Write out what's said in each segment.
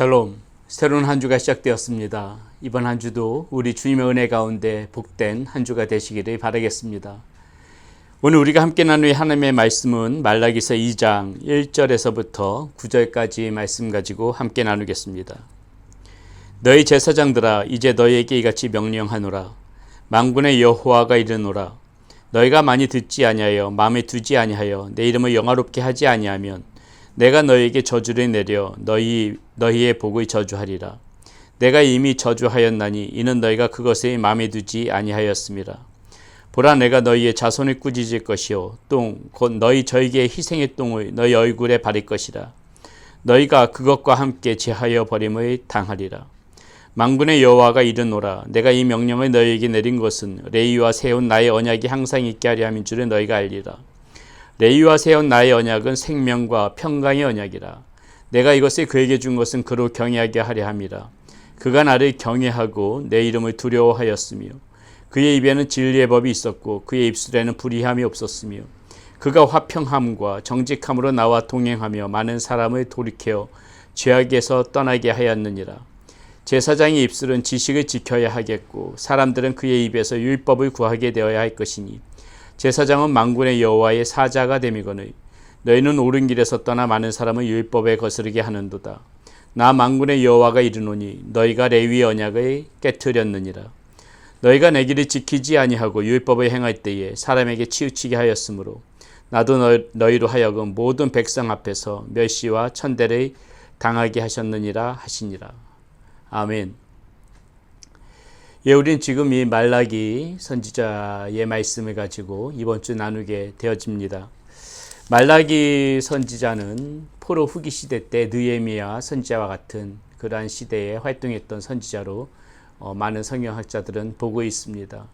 샬롬, 새로운 한 주가 시작되었습니다. 이번 한 주도 우리 주님의 은혜 가운데 복된 한 주가 되시기를 바라겠습니다. 오늘 우리가 함께 나눌 하나님의 말씀은 말라기서 2장 1절에서부터 9절까지 말씀 가지고 함께 나누겠습니다. 너희 제사장들아, 이제 너희에게 이같이 명령하노라. 만군의 여호와가 이르노라. 너희가 많이 듣지 아니하여 마음에 두지 아니하여 내 이름을 영화롭게 하지 아니하면 내가 너희에게 저주를 내려 너희의 복을 저주하리라. 내가 이미 저주하였나니 이는 너희가 그것에 마음에 두지 아니하였음이라. 보라, 내가 너희의 자손을 꾸짖을 것이요 똥 곧 너희 절기의 희생의 똥을 너희 얼굴에 바를 것이라. 너희가 그것과 함께 제하여 버림을 당하리라. 만군의 여호와가 이르노라. 내가 이 명령을 너희에게 내린 것은 레위와 세운 나의 언약이 항상 있게 하려 함인 줄을 너희가 알리라. 레위와 세운 나의 언약은 생명과 평강의 언약이라. 내가 이것을 그에게 준 것은 그로 경외하게 하려 함이라. 그가 나를 경외하고 내 이름을 두려워하였으며 그의 입에는 진리의 법이 있었고 그의 입술에는 불의함이 없었으며 그가 화평함과 정직함으로 나와 동행하며 많은 사람을 돌이켜 죄악에서 떠나게 하였느니라. 제사장의 입술은 지식을 지켜야 하겠고 사람들은 그의 입에서 율법을 구하게 되어야 할 것이니 제사장은 만군의 여호와의 사자가 됨이거늘 너희는 옳은 길에서 떠나 많은 사람을 율법에 거스르게 하는도다. 나 만군의 여호와가 이르노니 너희가 레위의 언약을 깨트렸느니라. 너희가 내 길을 지키지 아니하고 율법을 행할 때에 사람에게 치우치게 하였으므로 나도 너희로 하여금 모든 백성 앞에서 멸시와 천대를 당하게 하셨느니라 하시니라. 아멘. 예, 우린 지금 이 말라기 선지자의 말씀을 가지고 이번 주 나누게 되어집니다. 말라기 선지자는 포로 후기 시대 때 느헤미야 선지자와 같은 그러한 시대에 활동했던 선지자로 많은 성경학자들은 보고 있습니다.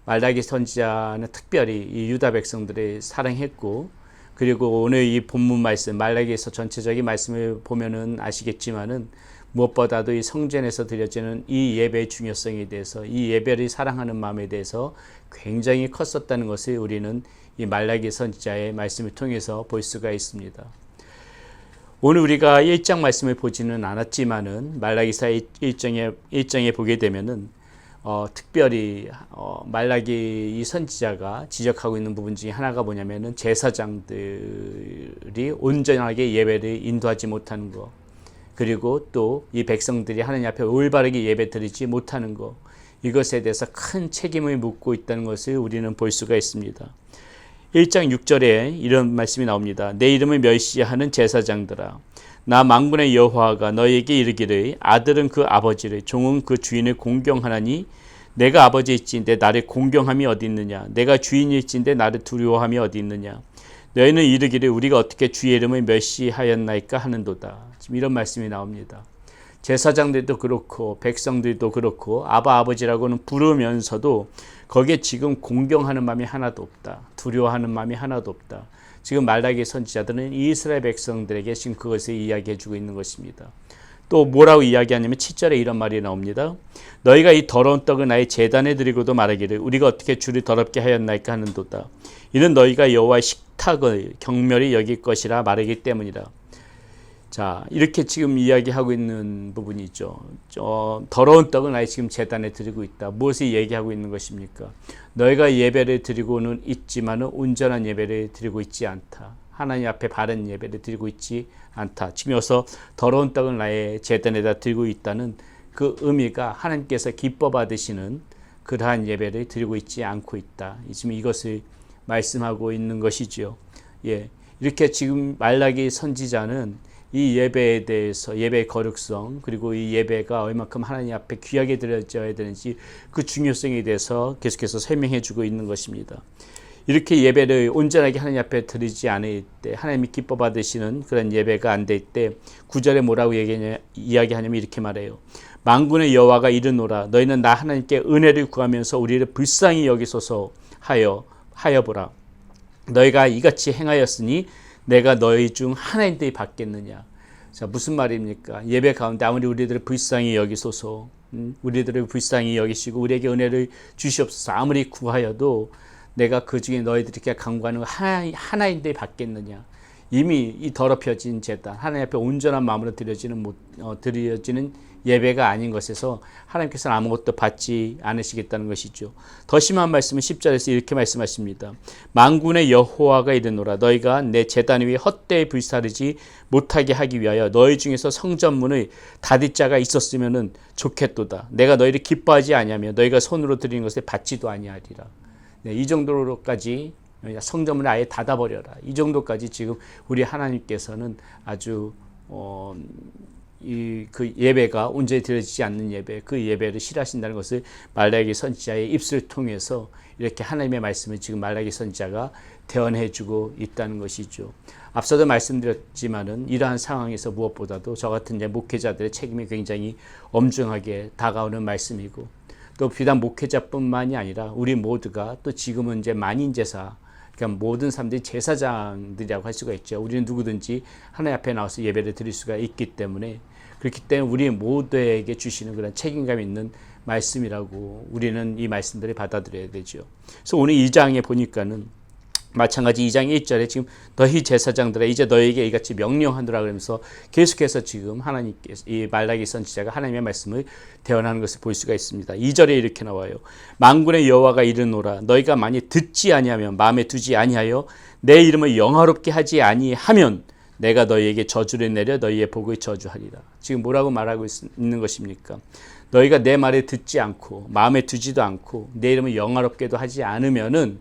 말라기 선지자는 특별히 이 유다 백성들을 사랑했고, 그리고 오늘 이 본문 말씀 말라기에서 전체적인 말씀을 보면은 아시겠지만은 무엇보다도 이 성전에서 드려지는 이 예배의 중요성에 대해서, 이 예배를 사랑하는 마음에 대해서 굉장히 컸었다는 것을 우리는 이 말라기 선지자의 말씀을 통해서 볼 수가 있습니다. 오늘 우리가 1장 말씀을 보지는 않았지만은 말라기사 1장에 보게 되면은 특별히 말라기 이 선지자가 지적하고 있는 부분 중에 하나가 뭐냐면은 제사장들이 온전하게 예배를 인도하지 못하는 것, 그리고 또 이 백성들이 하나님 앞에 올바르게 예배 드리지 못하는 것, 이것에 대해서 큰 책임을 묻고 있다는 것을 우리는 볼 수가 있습니다. 1장 6절에 이런 말씀이 나옵니다. 내 이름을 멸시하는 제사장들아, 나 만군의 여호와가 너희에게 이르기를 아들은 그 아버지를, 종은 그 주인을 공경하나니 내가 아버지일진데 나를 공경함이 어디 있느냐? 내가 주인일진데 나를 두려워함이 어디 있느냐? 너희는 이르기를 우리가 어떻게 주의 이름을 멸시하였나이까 하는도다. 지금 이런 말씀이 나옵니다. 제사장들도 그렇고 백성들도 그렇고 아버지라고는 부르면서도 거기에 지금 공경하는 마음이 하나도 없다. 두려워하는 마음이 하나도 없다. 지금 말라기 선지자들은 이스라엘 백성들에게 지금 그것을 이야기해 주고 있는 것입니다. 또 뭐라고 이야기하냐면 7절에 이런 말이 나옵니다. 너희가 이 더러운 떡을 나의 제단에 드리고도 말하기를 우리가 어떻게 주를 더럽게 하였나이까 하는도다. 이는 너희가 여호와의 식탁을 경멸히 여길 것이라 말하기 때문이라. 자, 이렇게 지금 이야기하고 있는 부분이 있죠. 더러운 떡을 나의 지금 제단에 드리고 있다. 무엇을 얘기하고 있는 것입니까? 너희가 예배를 드리고는 있지만은 온전한 예배를 드리고 있지 않다. 하나님 앞에 바른 예배를 드리고 있지 않다. 지금 여기서 더러운 떡을 나의 제단에다 드리고 있다는 그 의미가 하나님께서 기뻐 받으시는 그러한 예배를 드리고 있지 않고 있다. 지금 이것을 말씀하고 있는 것이지요. 예, 이렇게 지금 말라기 선지자는 이 예배에 대해서, 예배의 거룩성, 그리고 이 예배가 얼마큼 하나님 앞에 귀하게 드려져야 되는지 그 중요성에 대해서 계속해서 설명해 주고 있는 것입니다. 이렇게 예배를 온전하게 하나님 앞에 드리지 않을 때, 하나님이 기뻐 받으시는 그런 예배가 안 될 때 9절에 뭐라고 이야기하냐면 이렇게 말해요. 만군의 여호와가 이르노라. 너희는 나 하나님께 은혜를 구하면서 우리를 불쌍히 여기소서 하여 보라. 너희가 이같이 행하였으니 내가 너희 중 하나님들이 받겠느냐. 자, 무슨 말입니까? 예배 가운데 아무리 우리들을 불쌍히 여기소서, 우리들을 불쌍히 여기시고 우리에게 은혜를 주시옵소서 아무리 구하여도 내가 그 중에 너희들에게 간구하는 거 하나님들이 받겠느냐. 이미 이 더럽혀진 제단, 하나님 앞에 온전한 마음으로 드려지는 예배가 아닌 것에서 하나님께서는 아무것도 받지 않으시겠다는 것이죠. 더 심한 말씀은 10절에서 이렇게 말씀하십니다. 만군의 여호와가 이르노라. 너희가 내 제단 위에 헛되이 불사르지 못하게 하기 위하여 너희 중에서 성전문의 닫을 자가 있었으면 좋겠도다. 내가 너희를 기뻐하지 아니하며 너희가 손으로 드리는 것에 받지도 아니하리라. 네, 이 정도로까지 성전문을 아예 닫아버려라. 이 정도까지 지금 우리 하나님께서는 아주 그 예배가 온전히 드려지지 않는 예배, 그 예배를 싫어하신다는 것을 말라기 선지자의 입술을 통해서 이렇게 하나님의 말씀을 지금 말라기 선지자가 대언해주고 있다는 것이죠. 앞서도 말씀드렸지만은 이러한 상황에서 무엇보다도 저 같은 이제 목회자들의 책임이 굉장히 엄중하게 다가오는 말씀이고, 또 비단 목회자뿐만이 아니라 우리 모두가 또 지금은 이제 만인제사, 그러니까 모든 사람들이 제사장들이라고 할 수가 있죠. 우리는 누구든지 하나님 앞에 나와서 예배를 드릴 수가 있기 때문에, 그렇기 때문에 우리 모두에게 주시는 그런 책임감 있는 말씀이라고 우리는 이 말씀들을 받아들여야 되죠. 그래서 오늘 2장에 보니까는 마찬가지 2장 1절에 지금 너희 제사장들아 이제 너희에게 이같이 명령하노라 그러면서 계속해서 지금 하나님께서 이 말라기 선지자가 하나님의 말씀을 대언하는 것을 볼 수가 있습니다. 2절에 이렇게 나와요. 만군의 여호와가 이르노라. 너희가 만일 듣지 아니하면 마음에 두지 아니하여 내 이름을 영화롭게 하지 아니하면 내가 너희에게 저주를 내려 너희의 복을 저주하리라. 지금 뭐라고 말하고 있는 것입니까? 너희가 내 말을 듣지 않고 마음에 두지도 않고 내 이름을 영화롭게도 하지 않으면은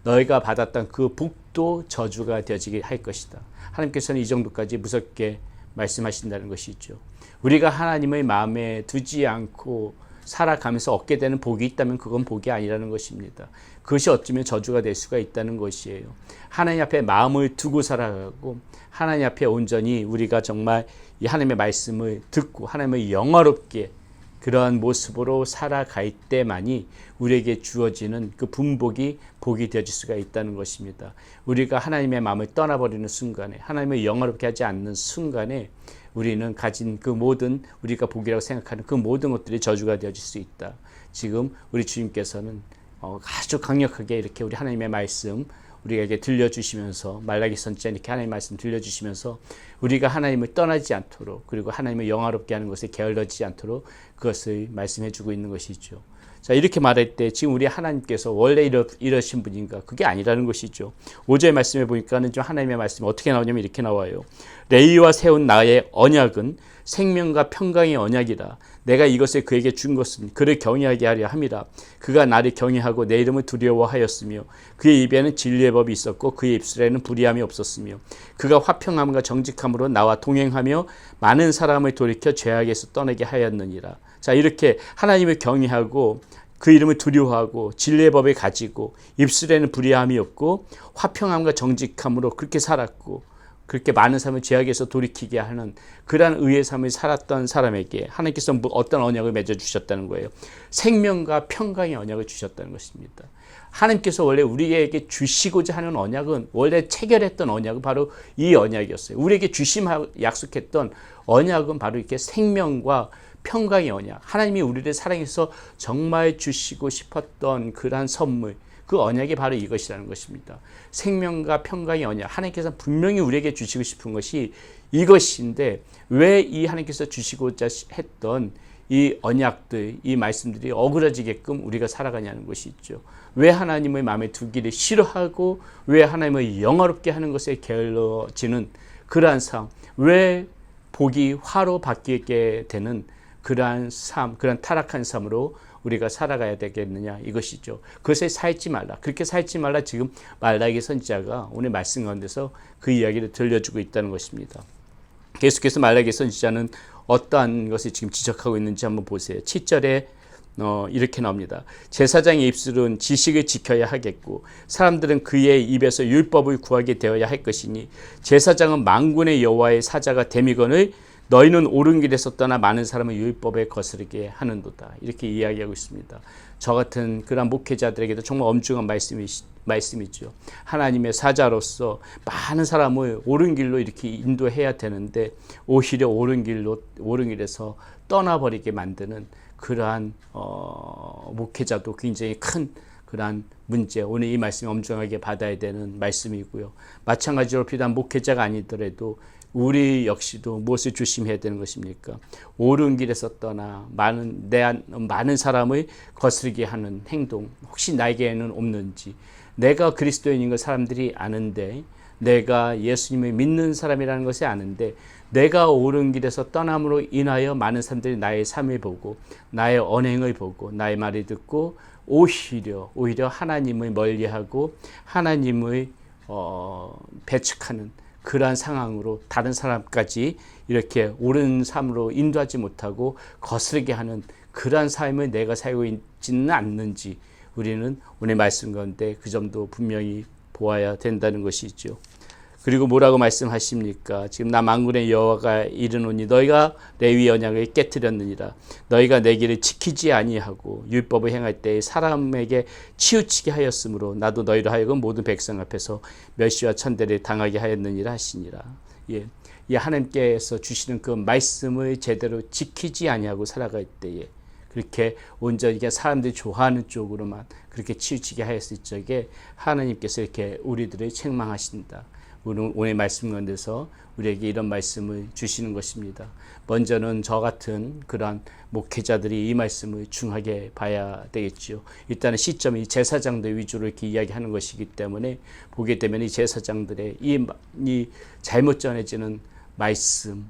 너희가 받았던 그 복도 저주가 되어지게 할 것이다. 하나님께서는 이 정도까지 무섭게 말씀하신다는 것이죠. 우리가 하나님의 마음에 두지 않고 살아가면서 얻게 되는 복이 있다면 그건 복이 아니라는 것입니다. 그것이 어쩌면 저주가 될 수가 있다는 것이에요. 하나님 앞에 마음을 두고 살아가고 하나님 앞에 온전히 우리가 정말 이 하나님의 말씀을 듣고 하나님을 영화롭게 그러한 모습으로 살아갈 때만이 우리에게 주어지는 그 분복이 복이 되어질 수가 있다는 것입니다. 우리가 하나님의 마음을 떠나버리는 순간에, 하나님을 영화롭게 하지 않는 순간에 우리는 가진 그 모든, 우리가 복이라고 생각하는 그 모든 것들이 저주가 되어질 수 있다. 지금 우리 주님께서는 아주 강력하게 이렇게 우리 하나님의 말씀 우리에게 들려주시면서, 말라기 선지자 이렇게 하나님의 말씀 들려주시면서 우리가 하나님을 떠나지 않도록, 그리고 하나님을 영화롭게 하는 것에 게을러지지 않도록 그것을 말씀해 주고 있는 것이죠. 자, 이렇게 말할 때 지금 우리 하나님께서 원래 이러신 분인가? 그게 아니라는 것이죠. 5절 말씀해 보니까는 좀 하나님의 말씀이 어떻게 나오냐면 이렇게 나와요. 레위와 세운 나의 언약은 생명과 평강의 언약이라. 내가 이것을 그에게 준 것은 그를 경외하게 하려 함이라. 그가 나를 경외하고 내 이름을 두려워하였으며 그의 입에는 진리의 법이 있었고 그의 입술에는 불의함이 없었으며 그가 화평함과 정직함으로 나와 동행하며 많은 사람을 돌이켜 죄악에서 떠나게 하였느니라. 자, 이렇게 하나님을 경외하고 그 이름을 두려워하고 진리의 법을 가지고 입술에는 불의함이 없고 화평함과 정직함으로 그렇게 살았고 그렇게 많은 사람을 죄악에서 돌이키게 하는 그러한 의의 삶을 살았던 사람에게 하나님께서 어떤 언약을 맺어주셨다는 거예요. 생명과 평강의 언약을 주셨다는 것입니다. 하나님께서 원래 우리에게 주시고자 하는 언약은, 원래 체결했던 언약은 바로 이 언약이었어요. 우리에게 약속했던 언약은 바로 이렇게 생명과 평강의 언약, 하나님이 우리를 사랑해서 정말 주시고 싶었던 그러한 선물, 그 언약이 바로 이것이라는 것입니다. 생명과 평강의 언약, 하나님께서 분명히 우리에게 주시고 싶은 것이 이것인데 왜 이 하나님께서 주시고자 했던 이 언약들, 이 말씀들이 어그러지게끔 우리가 살아가냐는 것이 있죠. 왜 하나님의 마음에 두기를 싫어하고 왜 하나님을 영화롭게 하는 것에 게을러지는 그러한 삶, 왜 복이 화로 바뀌게 되는 그러한 삶, 그러한 타락한 삶으로 우리가 살아가야 되겠느냐, 이것이죠. 그것에 살지 말라. 그렇게 살지 말라. 지금 말라기 선지자가 오늘 말씀 가운데서 그 이야기를 들려주고 있다는 것입니다. 계속해서 말라기 선지자는 어떠한 것을 지금 지적하고 있는지 한번 보세요. 7절에 이렇게 나옵니다. 제사장의 입술은 지식을 지켜야 하겠고 사람들은 그의 입에서 율법을 구하게 되어야 할 것이니 제사장은 만군의 여호와의 사자가 됨이거늘 너희는 옳은 길에서 떠나 많은 사람을 율법에 거스르게 하는도다. 이렇게 이야기하고 있습니다. 저 같은 그런 목회자들에게도 정말 엄중한 말씀이죠. 하나님의 사자로서 많은 사람을 옳은 길로 이렇게 인도해야 되는데 오히려 옳은 길에서 떠나버리게 만드는 그러한 목회자도 굉장히 큰 그러한 문제, 오늘 이 말씀이 엄중하게 받아야 되는 말씀이고요. 마찬가지로 비단 목회자가 아니더라도 우리 역시도 무엇을 조심해야 되는 것입니까? 옳은 길에서 떠나 많은 사람의 거스르게 하는 행동, 혹시 나에게는 없는지, 내가 그리스도인인 걸 사람들이 아는데, 내가 예수님을 믿는 사람이라는 것을 아는데, 내가 옳은 길에서 떠남으로 인하여 많은 사람들이 나의 삶을 보고 나의 언행을 보고 나의 말을 듣고 오히려 하나님을 멀리하고 하나님을 배척하는 그러한 상황으로 다른 사람까지 이렇게 옳은 삶으로 인도하지 못하고 거스르게 하는 그러한 삶을 내가 살고 있지는 않는지 우리는 오늘 말씀 가운데 그 점도 분명히 보아야 된다는 것이죠. 그리고 뭐라고 말씀하십니까? 지금 나 만군의 여호와가 이르노니 너희가 레위 언약을 깨뜨렸느니라. 너희가 내 길을 지키지 아니하고 율법을 행할 때 사람에게 치우치게 하였으므로 나도 너희로 하여금 모든 백성 앞에서 멸시와 천대를 당하게 하였느니라 하시니라. 예, 이 하나님께서 주시는 그 말씀을 제대로 지키지 아니하고 살아갈 때에 그렇게 온전히 사람들이 좋아하는 쪽으로만 그렇게 치우치게 하였을 적에 하나님께서 이렇게 우리들을 책망하신다. 오늘 말씀 가운데서 우리에게 이런 말씀을 주시는 것입니다. 먼저는 저 같은 그러한 목회자들이 이 말씀을 중하게 봐야 되겠죠. 일단은 시점이 제사장들 위주로 이렇게 이야기하는 것이기 때문에 보게 되면 이 제사장들의 이 잘못 전해지는 말씀,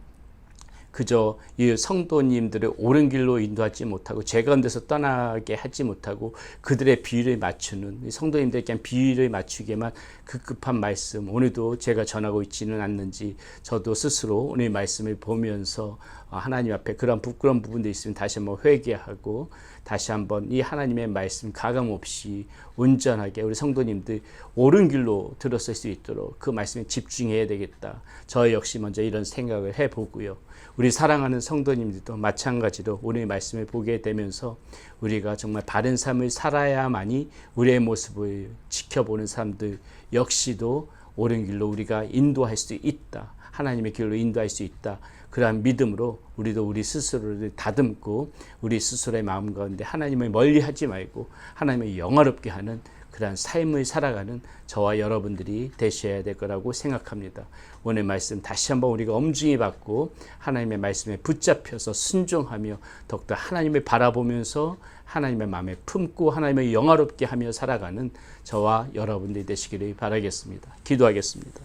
그저 이 성도님들을 옳은 길로 인도하지 못하고 죄 가운데서 떠나게 하지 못하고 그들의 비위를 맞추는 성도님들에게 비위를 맞추게만 급급한 말씀, 오늘도 제가 전하고 있지는 않는지 저도 스스로 오늘 말씀을 보면서 하나님 앞에 그런 부끄러운 부분도 있으면 다시 한번 회개하고 다시 한번 이 하나님의 말씀 가감 없이 온전하게 우리 성도님들 옳은 길로 들었을 수 있도록 그 말씀에 집중해야 되겠다. 저 역시 먼저 이런 생각을 해보고요. 우리 사랑하는 성도님들도 마찬가지로 오늘 말씀을 보게 되면서 우리가 정말 바른 삶을 살아야만이 우리의 모습을 지켜보는 사람들 역시도 옳은 길로 우리가 인도할 수 있다. 하나님의 길로 인도할 수 있다. 그러한 믿음으로 우리도 우리 스스로를 다듬고 우리 스스로의 마음 가운데 하나님을 멀리하지 말고 하나님을 영화롭게 하는 그러한 삶을 살아가는 저와 여러분들이 되셔야 될 거라고 생각합니다. 오늘 말씀 다시 한번 우리가 엄중히 받고 하나님의 말씀에 붙잡혀서 순종하며 더욱더 하나님을 바라보면서 하나님의 마음에 품고 하나님을 영화롭게 하며 살아가는 저와 여러분들이 되시기를 바라겠습니다. 기도하겠습니다.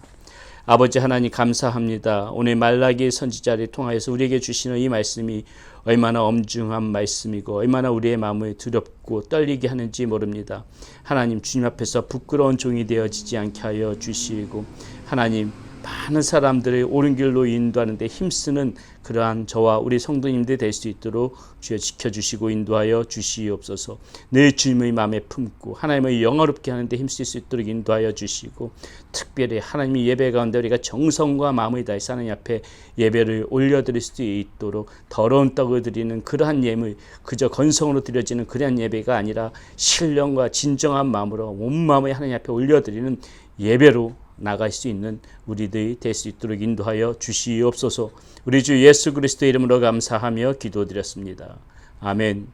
아버지 하나님 감사합니다. 오늘 말라기 선지자를 통하여서 우리에게 주시는 이 말씀이 얼마나 엄중한 말씀이고 얼마나 우리의 마음을 두렵고 떨리게 하는지 모릅니다. 하나님 주님 앞에서 부끄러운 종이 되어지지 않게 하여 주시고 하나님 많은 사람들을 옳은 길로 인도하는 데 힘쓰는 그러한 저와 우리 성도님들 될 수 있도록 주여 지켜주시고 인도하여 주시옵소서. 늘 주님의 마음에 품고 하나님의 영화롭게 하는 데 힘쓸 수 있도록 인도하여 주시고 특별히 하나님의 예배 가운데 우리가 정성과 마음을 다해서 하나님 앞에 예배를 올려드릴 수 있도록 더러운 떡을 드리는 그러한 예물 그저 건성으로 드려지는 그러한 예배가 아니라 신령과 진정한 마음으로 온 마음을 하나님 앞에 올려드리는 예배로 나갈 수 있는 우리들이 될 수 있도록 인도하여 주시옵소서. 우리 주 예수 그리스도의 이름으로 감사하며 기도드렸습니다. 아멘.